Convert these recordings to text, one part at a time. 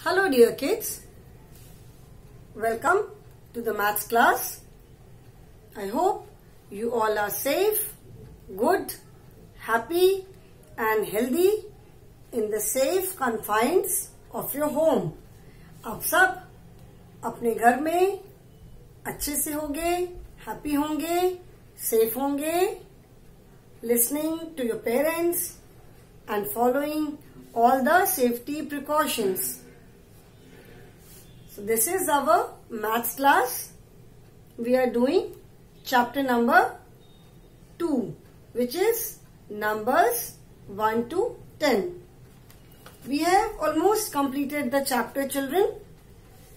Hello dear kids, welcome to the maths class. I hope you all are safe, good, happy and healthy in the safe confines of your home. आप सब अपने घर में अच्छे से होंगे, happy होंगे, सेफ होंगे, listening to your parents and following all the safety precautions. So this is our maths class. We are doing chapter number 2, which is numbers 1 to 10. We have almost completed the chapter, children.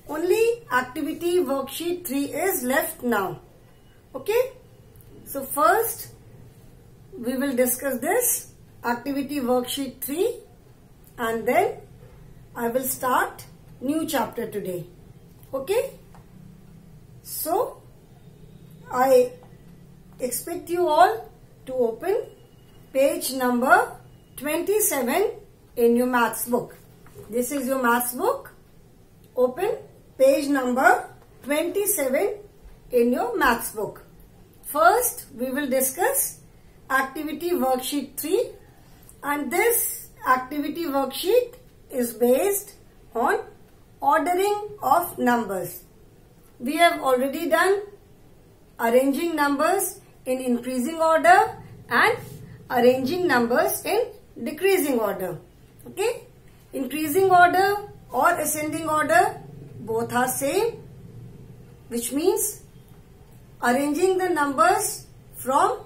Only activity worksheet 3 is left now. Okay? So first we will discuss this activity worksheet 3 and then I will start new chapter today. Okay? So I expect you all to open page number 27 in your maths book. This is your maths book. Open page number 27 in your maths book. First we will discuss activity worksheet 3 and this activity worksheet is based on ordering of numbers. We have already done arranging numbers in increasing order and arranging numbers in decreasing order. Okay? Increasing order or ascending order both are same, which means arranging the numbers from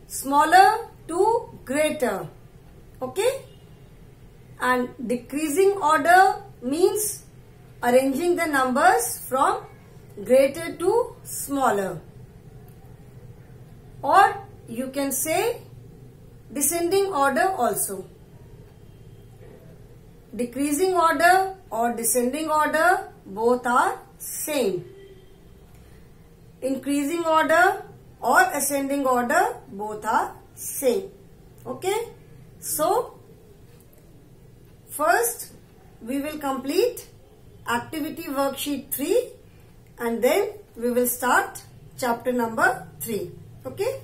smaller to greater. Okay? And decreasing order means arranging the numbers from greater to smaller. Or you can say descending order also. Decreasing order or descending order both are same. Increasing order or ascending order both are same. Okay? So first we will complete activity worksheet 3 and then we will start chapter number 3. Okay?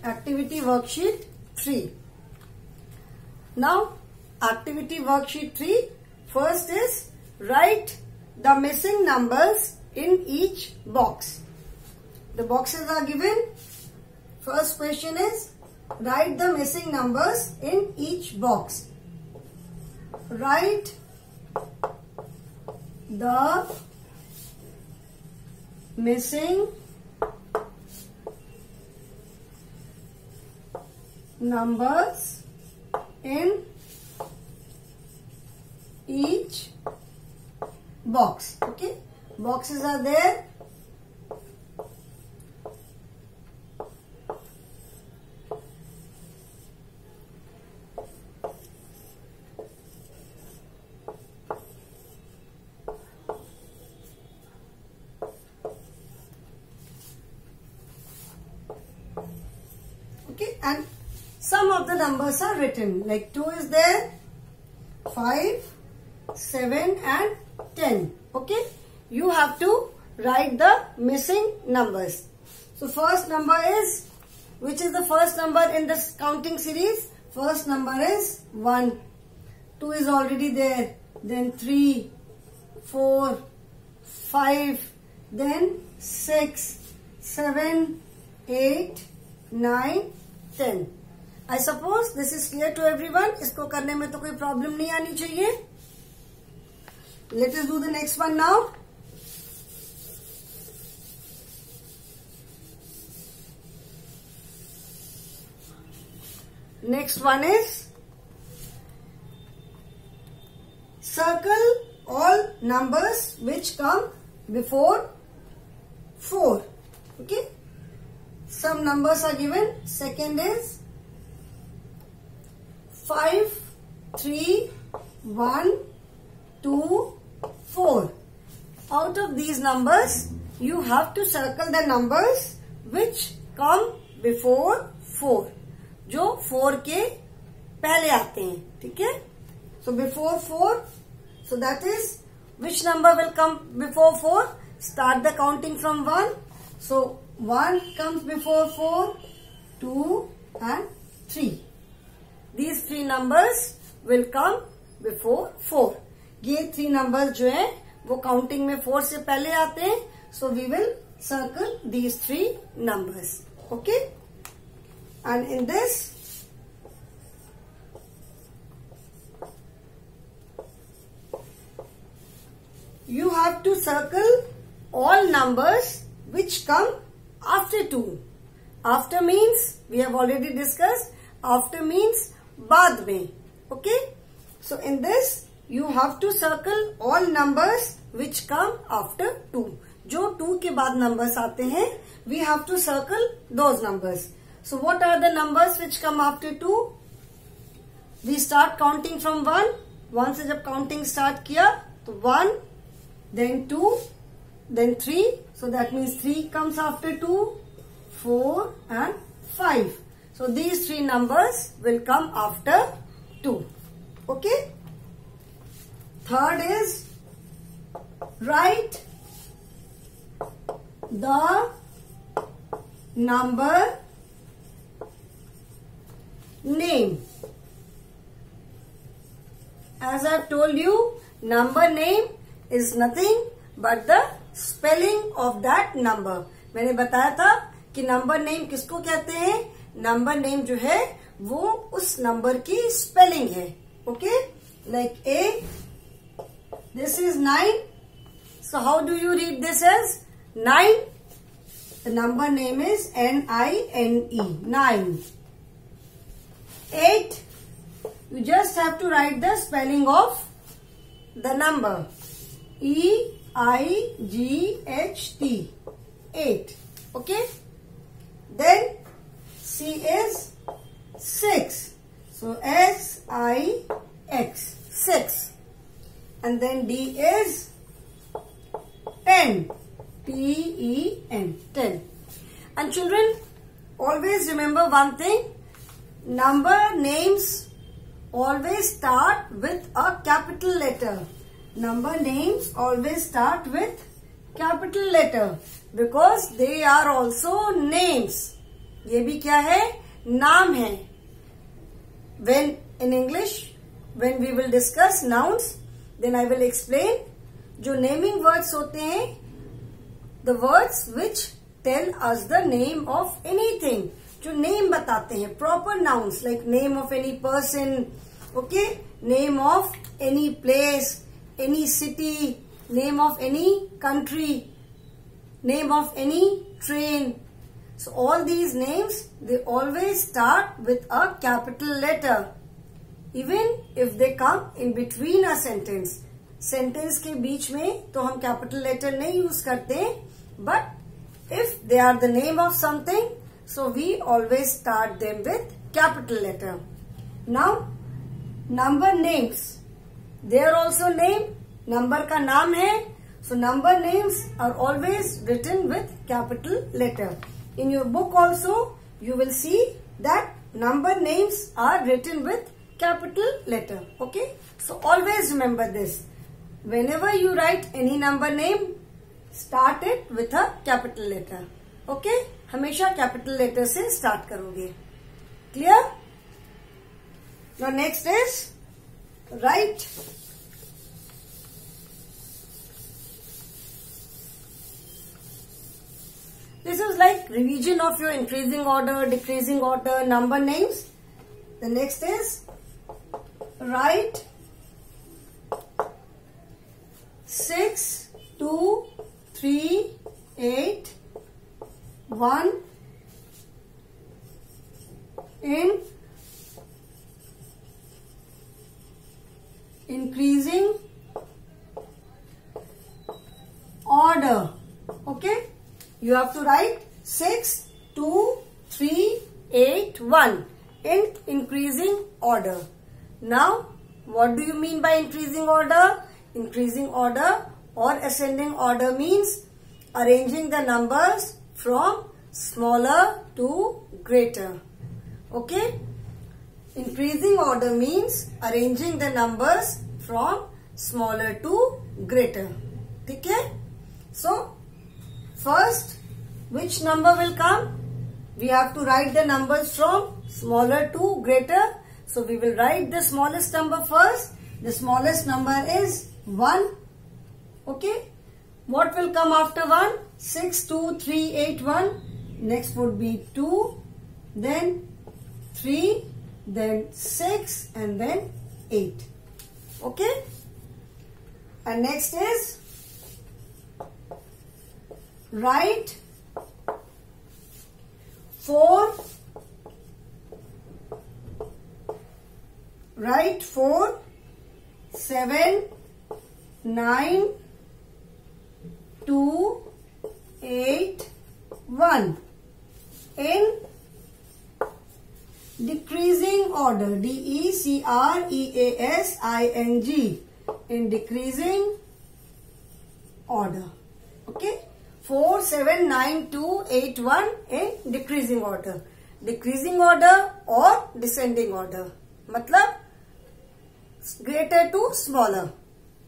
Activity worksheet 3. Now activity worksheet 3, first is write the missing numbers in each box. The boxes are given. First question is write the missing numbers in each box. Write the missing numbers in each box. Okay, boxes are there. Okay, and some of the numbers are written, like 2 is there, 5, 7 and 10. Okay, you have to write the missing numbers. So first number is, which is the first number in this counting series? First number is 1. 2 is already there, then 3, 4, 5, then 6, 7, 8, 9, 10. I suppose this is clear to everyone. इसको करने में तो कोई problem नहीं आनी चाहिए. Let us do the next one now. Next one is circle all numbers which come before 4. Okay. Some numbers are given. Second is 5, 3, 1, 2, 4. Out of these numbers, you have to circle the numbers which come before 4. जो 4 के पहले आते हैं, ठीक है? So before 4, so that is which number will come before 4? Start the counting from 1. So 1 comes before 4, 2 and 3. These 3 numbers will come before 4. ये 3 numbers जो है वो काउंटिंग में 4 से पहले आते हैं. So we will circle these 3 numbers. Okay? And in this, you have to circle all numbers which come after 2. After means, we have already discussed, after means बाद में. Okay? So in this, you have to circle all numbers which come after 2. जो 2 के बाद numbers आते हैं, we have to circle those numbers. So what are the numbers which come after 2? We start counting from 1. 1 से जब counting start किया, तो 1, then 2, then 3. So that means 3 comes after 2, 4 and 5. So these 3 numbers will come after 2. Okay? Third is, write the number name. As I have told you, number name is nothing but the spelling of that number. मैंने बताया था कि number name किसको कहते हैं? Number name जो है वो उस number की spelling है. Okay? Like A, this is 9. So how do you read this as? 9. The number name is N-I-N-E. 9. 8. You just have to write the spelling of the number. E-I-G-H-T. 8. Okay? Then C is 6. So S-I-X. 6. And then D is 10. T-E-N. 10. And children, always remember one thing. Number names always start with a capital letter. Number names always start with capital letter because they are also names. ये भी क्या है? नाम है. When in English, when we will discuss nouns, then I will explain. जो naming words होते हैं, the words which tell us the name of anything. जो name बताते हैं, proper nouns like name of any person, okay, name of any place, any city, name of any country, name of any train. So all these names, they always start with a capital letter. Even if they come in between a sentence. Sentence के बीच में तो हम capital letter नहीं use करते, but if they are the name of something, so we always start them with capital letter. Now, number names. They are also name. Number का नाम है. So number names are always written with capital letter. In your book also, you will see that number names are written with capital letter. Okay? So always remember this. Whenever you write any number name, start it with a capital letter. Okay? हमेशा capital letter से start करोगे. Clear? Now next is write this is like revision of your increasing order, decreasing order, number names. The next is write 6, 2, 3, 8, 1 in increasing order. Okay? You have to write 6, 2, 3, 8, 1 in increasing order. Now, what do you mean by increasing order? Increasing order or ascending order means arranging the numbers from smaller to greater. Okay? Increasing order means arranging the numbers from smaller to greater. Okay? So, first, which number will come? We have to write the numbers from smaller to greater. So, we will write the smallest number first. The smallest number is 1. Okay? What will come after 1? 6, 2, 3, 8, 1. Next would be 2, then 3, then 6 and then 8. Okay? And next is write 4. Write 4, 7, 9, 2, 8, 1 in decreasing order. D-E-C-R-E-A-S-I-N-G. In decreasing order. Okay? 4, 7, 9, 2, 8, 1 in decreasing order. Decreasing order or descending order. मतलब greater to smaller.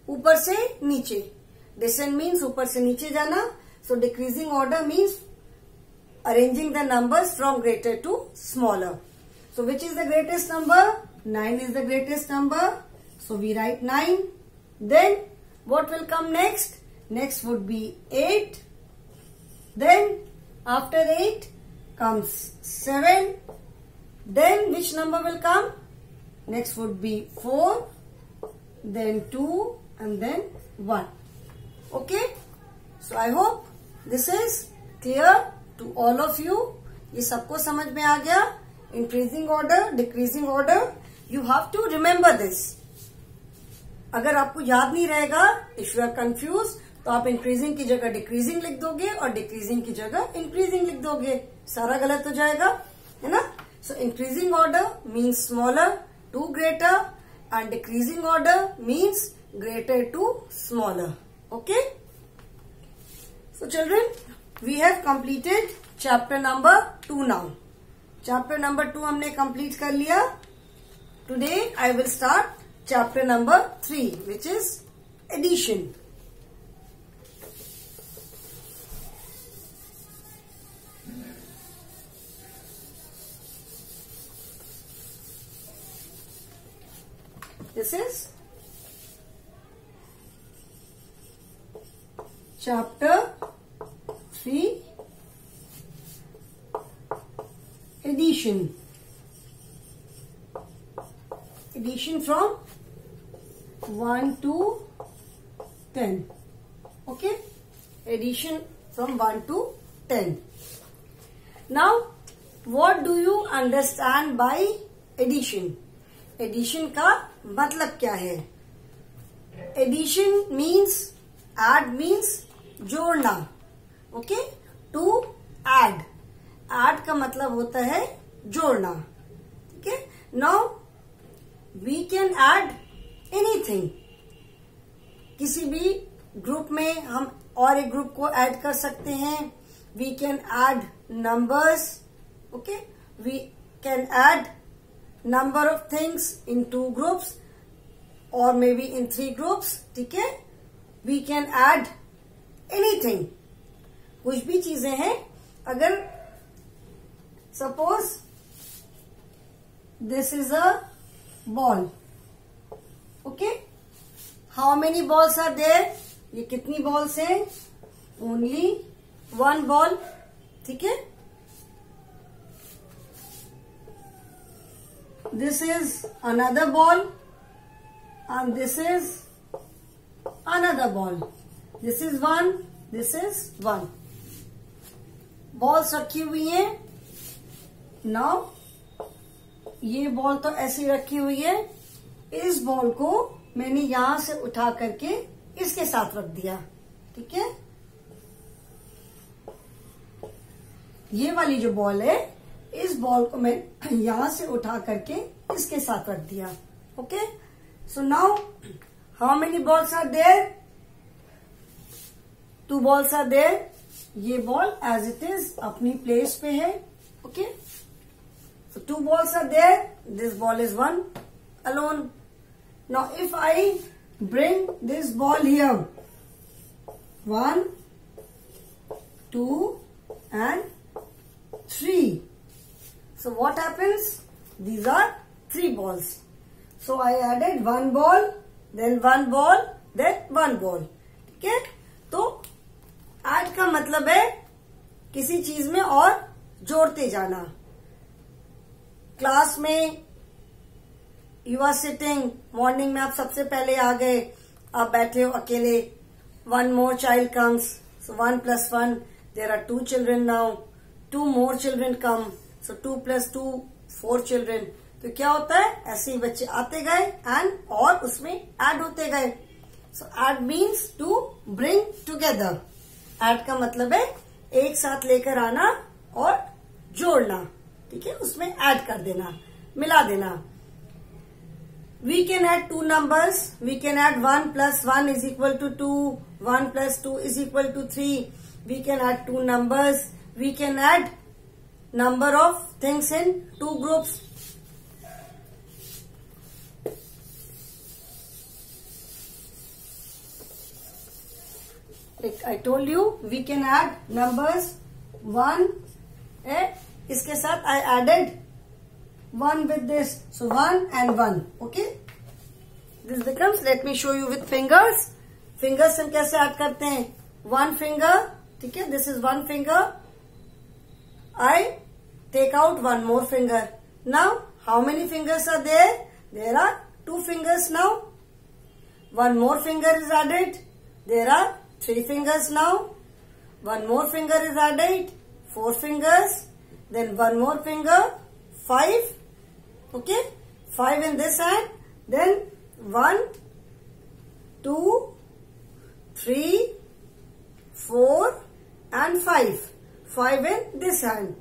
ऊपर से नीचे. Descend means ऊपर से नीचे जाना. So decreasing order means arranging the numbers from greater to smaller. So which is the greatest number? 9 is the greatest number. So we write 9. Then what will come next? Next would be 8. Then after 8 comes 7. Then which number will come? Next would be 4. Then 2 and then 1. Okay? So I hope this is clear to all of you. ये सबको समझ में आ गया. Increasing order, decreasing order. You have to remember this. अगर आपको याद नहीं रहेगा, if you are confused, तो आप increasing की जगह decreasing लिख दोगे और decreasing की जगह increasing लिख दोगे. सारा गलत हो जाएगा, है ना? So increasing order means smaller to greater and decreasing order means greater to smaller. Okay? So children, we have completed chapter number 2 now. Chapter number 2 हमने complete कर लिया. Today I will start chapter number 3, which is addition. This is chapter 3, addition. Addition from 1 to 10. Okay? Addition from 1 to 10. Now, what do you understand by addition? Addition का मतलब क्या है? Addition means, add means जोड़ना. Okay? To add. Add का मतलब होता है जोड़ना. Okay? Now, we can add anything. किसी भी ग्रुप में हम और एक ग्रुप को ऐड कर सकते हैं. We can add numbers. Okay? We can add number of things in 2 groups or maybe in 3 groups. ठीक है? We can add anything. कुछ भी चीजें हैं. अगर suppose this is a ball. Okay? How many balls are there? ये कितनी balls हैं? Only 1 ball. ठीक है? This is another ball and this is another ball. This is 1, this is 1. Balls रखी हुई हैं. Now ये बॉल तो ऐसी रखी हुई है. इस बॉल को मैंने यहां से उठा करके इसके साथ रख दिया. ठीक है? ये वाली जो बॉल है, इस बॉल को मैं यहां से उठा करके इसके साथ रख दिया. Okay. So now, how many balls are there? 2 balls are there. ये ball as it is अपनी place पे है. Okay. So 2 balls are there. This ball is one alone. Now if I bring this ball here, 1, 2 and 3. So what happens? These are 3 balls. So I added 1 ball, then 1 ball, then 1 ball. ठीक है? तो add का मतलब है किसी चीज में और जोड़ते जाना. क्लास में यू आर सिटिंग, मॉर्निंग में आप सबसे पहले आ गए, आप बैठे हो अकेले. 1 more child comes, so 1 plus 1, there are 2 children now. 2 more children come, so 2 plus 2, 4 children. तो क्या होता है, ऐसे ही बच्चे आते गए एंड और उसमें ऐड होते गए. So add means to bring together. Add का मतलब है एक साथ लेकर आना और जोड़ना. ठीक है, उसमें ऐड कर देना, मिला देना. We can add 2 numbers. We can add 1 plus 1 is equal to 2. 1 plus 2 is equal to 3. We can add 2 numbers. We can add number of things in 2 groups. Like I told you, we can add numbers 1. इसके साथ I added 1 with this. So 1 and 1. Okay. This becomes, let me show you with fingers. Fingers हम कैसे add करते हैं? 1 finger. ठीक है. This is 1 finger. I take out 1 more finger. Now, how many fingers are there? There are 2 fingers now. 1 more finger is added. There are 3 fingers now. 1 more finger is added. 4 fingers. Then 1 more finger. 5. Okay. 5 in this hand. Then 1, 2, 3, 4 and 5. 5 in this hand.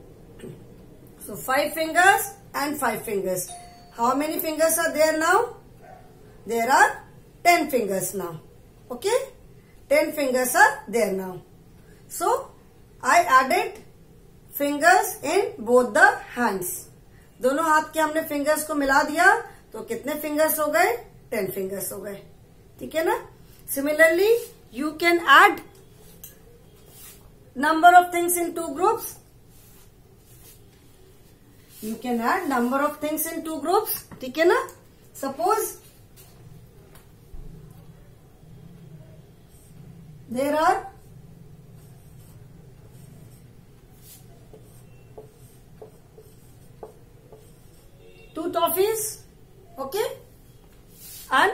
So 5 fingers and 5 fingers. How many fingers are there now? There are 10 fingers now. Okay. 10 fingers are there now. So I added fingers in both the hands. दोनों हाथ के हमने fingers को मिला दिया तो कितने fingers हो गए? 10 फिंगर्स हो गए. ठीक है ना. Similarly you can add number of things in 2 groups. You can add number of things in 2 groups. ठीक है ना. Suppose there are 2 toffees. Okay. And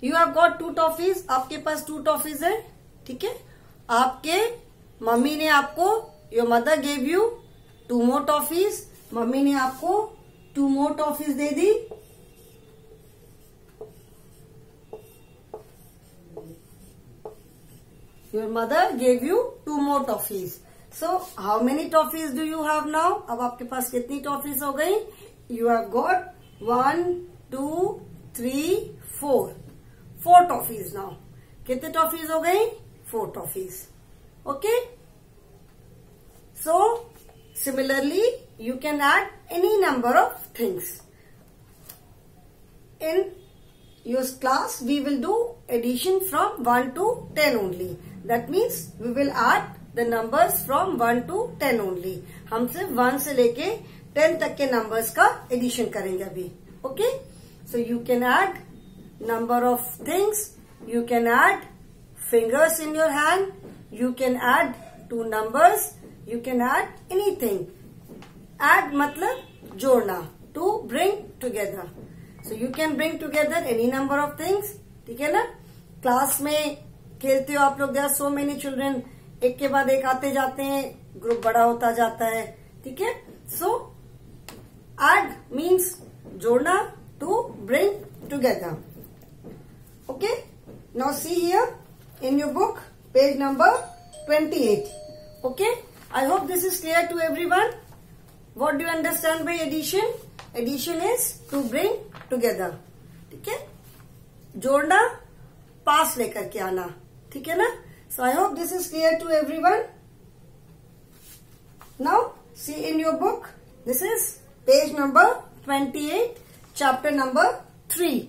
you have got 2 toffees. आपके पास 2 toffees है. ठीक है. आपके मम्मी ने आपको, your mother gave you 2 more toffees. Mummy ने आपको 2 more toffees they the. Your mother gave you 2 more toffees. So how many toffees do you have now? अब आपके पास कितनी toffees हो गई? You have got 1, 2, 3, 4. 4 toffees now. कितने toffees हो गई? 4 toffees. Okay. So similarly, you can add any number of things. In your class, we will do addition from 1 to 10 only. That means we will add the numbers from 1 to 10 only. हम सिर्फ 1 से लेके 10 तक के numbers का addition करेंगे अभी. Okay? So you can add number of things. You can add fingers in your hand. You can add 2 numbers. You can add anything. Add मतलब जोड़ना. To bring together. So you can bring together any number of things. ठीक है ना. Class में खेलते हो आप लोग. There are so many children. एक के बाद एक आते जाते हैं. ग्रुप बड़ा होता जाता है. ठीक है. So add means जोड़ना. To bring together. Okay. Now see here in your book, page number 28. Okay. I hope this is clear to everyone. What do you understand by addition? Addition is to bring together. ठीक है, जोड़ना, पास लेकर के आना, ठीक है ना। So I hope this is clear to everyone. Now see in your book, this is page number 28, chapter number 3,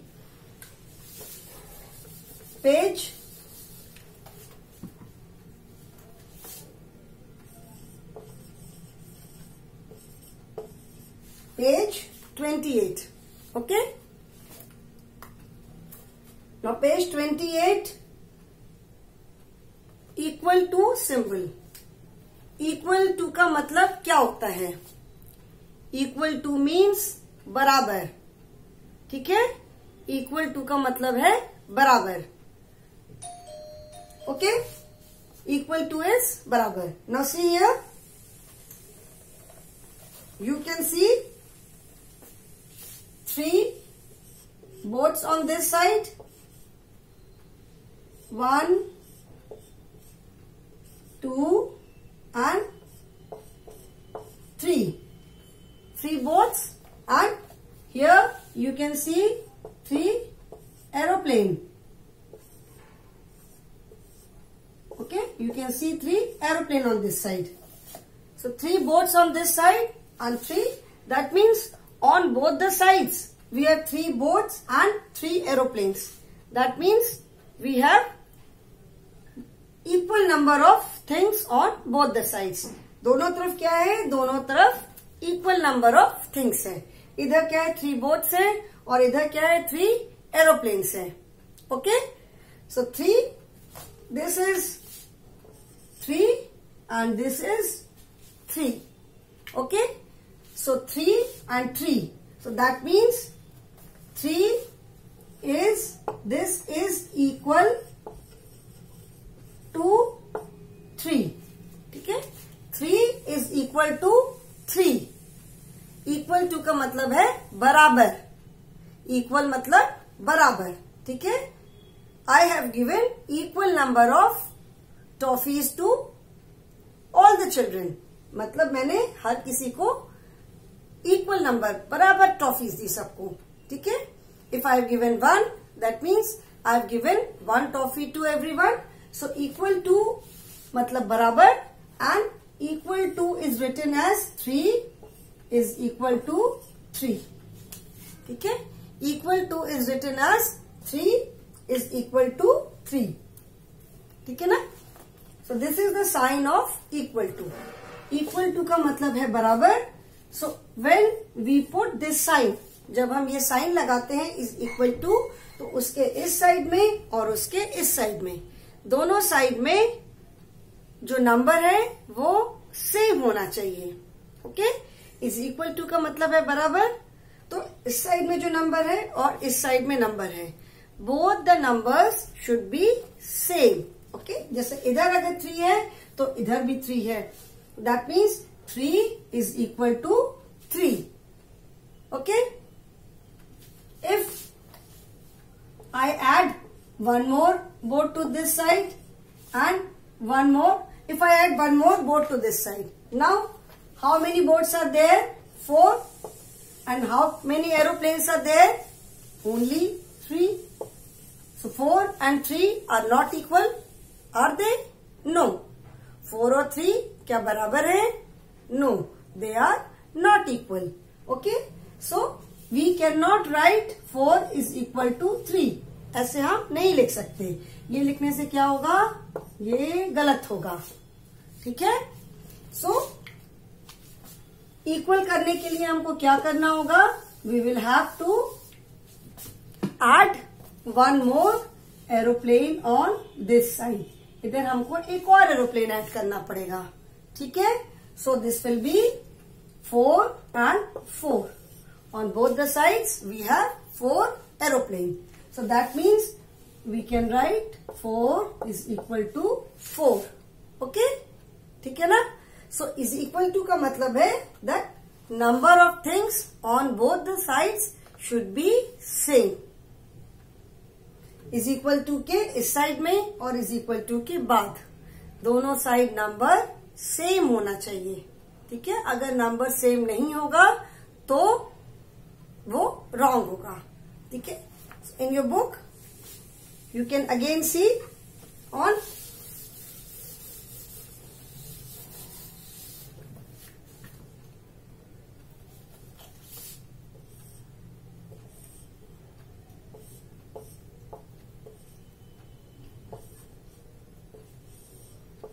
page page 28. Okay, now page 28, equal to symbol. Equal to का मतलब क्या होता है? इक्वल टू मीन्स बराबर, ठीक है। Equal to का मतलब है बराबर। ओके, इक्वल टू इज बराबर। Now see here, you can see 3 boards on this side, 1, 2 and 3 boards, and here you can see 3 aeroplane. Okay, you can see 3 aeroplane on this side. So 3 boards on this side and 3, that means on both the sides we have 3 boats and 3 aeroplanes. That means we have equal number of things on both the sides. दोनों तरफ क्या है? दोनों तरफ equal number of things है। इधर क्या है? 3 boats है और इधर क्या है? 3 aeroplanes है। Okay, so 3, this is 3 and this is 3. Okay, so 3 and 3. So that means 3 is, this is equal to 3. ठीक है, 3 is equal to 3. Equal to का मतलब है बराबर। Equal मतलब बराबर, ठीक है। I have given equal number of toffees to all the children. मतलब मैंने हर किसी को इक्वल नंबर, बराबर टॉफीज दी सबको, ठीक है। If I have given 1, that means I have given 1 toffee to everyone. So equal to मतलब बराबर, and equal to is written as 3 is equal to 3, ठीक है। Equal to is written as 3 is equal to 3, ठीक है ना। So this is the sign of equal to. Equal to का मतलब है बराबर। So when we put this sign, जब हम ये साइन लगाते हैं इज इक्वल टू, तो उसके इस साइड में और उसके इस साइड में, दोनों साइड में जो नंबर है वो सेम होना चाहिए। ओके, इज इक्वल टू का मतलब है बराबर, तो इस साइड में जो नंबर है और इस साइड में नंबर है, both the numbers should be same. Okay, जैसे इधर अगर 3 है तो इधर भी 3 है। That means 3 is equal to 3. Okay? If I add one more board to this side and one more, if I add one more board to this side, now how many boards are there? 4. And how many aeroplanes are there? Only 3. So 4 and 3 are not equal. Are they? No. 4 और 3 क्या बराबर है? No, they are not equal. Okay, so we can not write 4 is equal to 3। ऐसे हम नहीं लिख सकते। ये लिखने से क्या होगा? ये गलत होगा, ठीक है। सो इक्वल करने के लिए हमको क्या करना होगा? We will have to add 1 more aeroplane on this side. इधर हमको एक और एरोप्लेन ऐड करना पड़ेगा, ठीक है। So this will be 4 and 4. On both the sides we have 4 aeroplane. So that means we can write 4 is equal to 4. Okay, ठीक है ना। So is equal to का मतलब है that number of things on both the sides should be same. Is equal to के इस side में और इज इक्वल टू के बाद दोनों साइड नंबर सेम होना चाहिए, ठीक है। अगर नंबर सेम नहीं होगा तो वो रॉन्ग होगा, ठीक है। in your book. You can again see on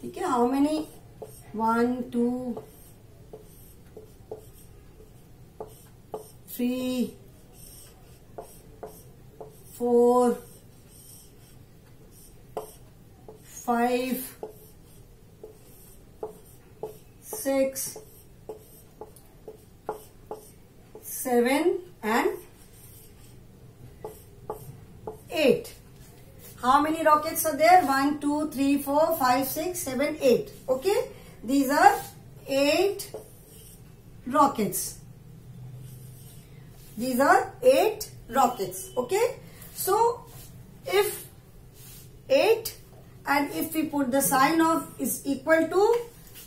ठीक है. How many? 1, 2, 3, 4, 5, 6, 7 and 8. How many rockets are there? 1, 2, 3, 4, 5, 6, 7, 8. Okay. These are 8 rockets. These are 8 rockets. Okay. So if 8 and if we put the sign of is equal to,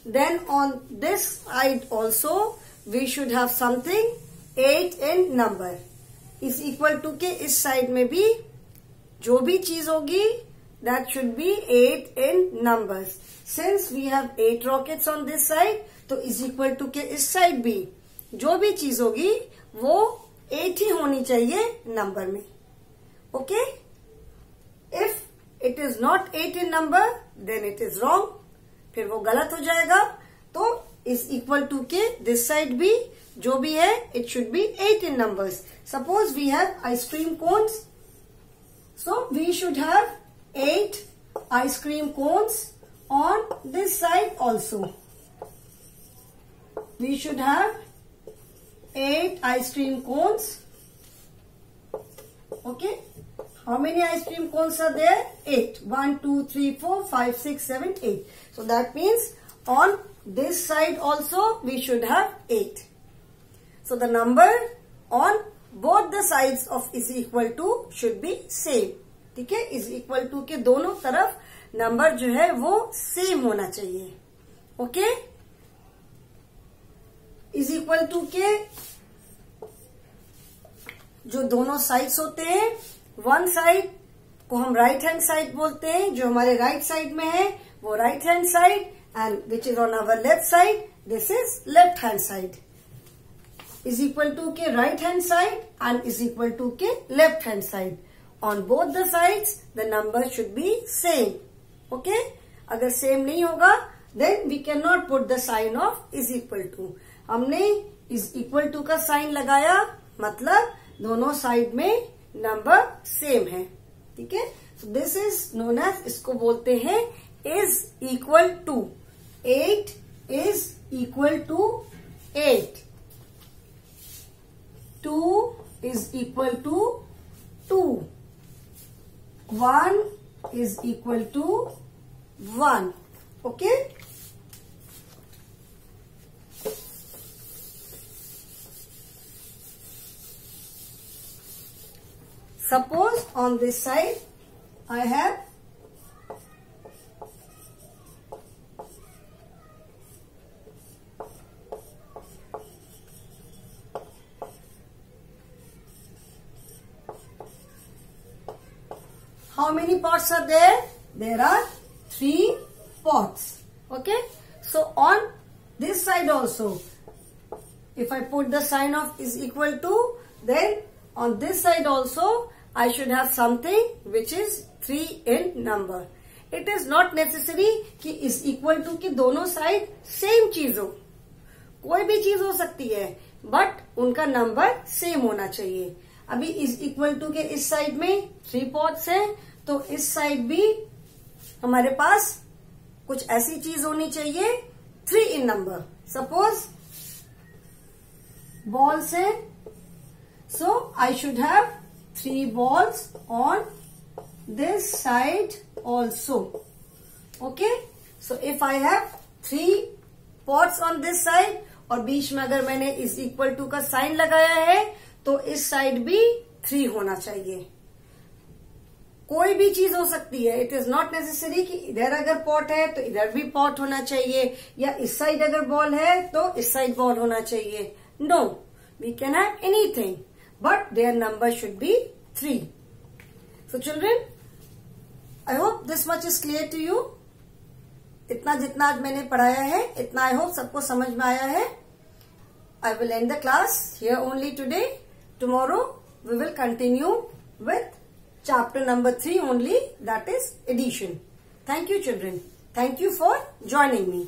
then on this side also we should have something 8 in number. is equal to के इस side में भी जो भी चीज होगी that should be 8 in numbers. Since we have 8 rockets on this side, तो is equal to के इस साइड भी जो भी चीज होगी वो 8 ही होनी चाहिए नंबर में. Okay? If it is not 8 in number, then it is wrong. फिर वो गलत हो जाएगा. तो is equal to के this side भी जो भी है it should be 8 in numbers. Suppose we have ice cream cones. So we should have 8 ice cream cones on this side also. We should have 8 ice cream cones. Okay. How many ice cream cones are there? 8. 1, 2, 3, 4, 5, 6, 7, 8. So that means on this side also we should have 8. So the number on both the sides of is equal to should be same. ठीक है. is equal to के दोनों तरफ number जो है वो same होना चाहिए. ओके. is equal to के जो दोनों साइड्स होते हैं, वन साइड को हम राइट हैंड साइड बोलते हैं. जो हमारे राइट साइड में है वो right hand side, and which is on our left side this is left hand side. is equal to के right hand side and is equal to के left hand side. On both the sides the number should be same. Okay? अगर same नहीं होगा then we cannot put the sign of is equal to. हमने is equal to का sign लगाया मतलब दोनों side में नंबर सेम है. ठीक है. So this is known as, इसको बोलते हैं is equal to. 8 is equal to 8. 2 is equal to 2. 1 is equal to 1. Okay? Suppose on this side I have how many pots are there? There are 3 pots. Okay. So on this side also, if I put the sign of is equal to, then on this side also I should have something which is 3 in number. It is not necessary कि is equal to की दोनों side same चीज हो. कोई भी चीज हो सकती है बट उनका नंबर सेम होना चाहिए. अभी इज इक्वल टू के इस साइड में 3 पॉट्स हैं, तो इस साइड भी हमारे पास कुछ ऐसी चीज होनी चाहिए 3 इन नंबर. सपोज बॉल्स है, so I should have 3 balls on this side also. Okay. So if I have 3 pots on this side और बीच में अगर मैंने is equal to का साइन लगाया है तो इस साइड भी 3 होना चाहिए. कोई भी चीज हो सकती है. इट इज नॉट नेसेसरी कि इधर अगर पॉट है तो इधर भी पॉट होना चाहिए, या इस साइड अगर बॉल है तो इस साइड बॉल होना चाहिए. No, we can have anything but their number should be 3. So children, I hope this much is clear to you. इतना जितना आज मैंने पढ़ाया है इतना आई होप सबको समझ में आया है. I will end the class here only today. Tomorrow we will continue with chapter number 3 only, that is addition. Thank you children. Thank you for joining me.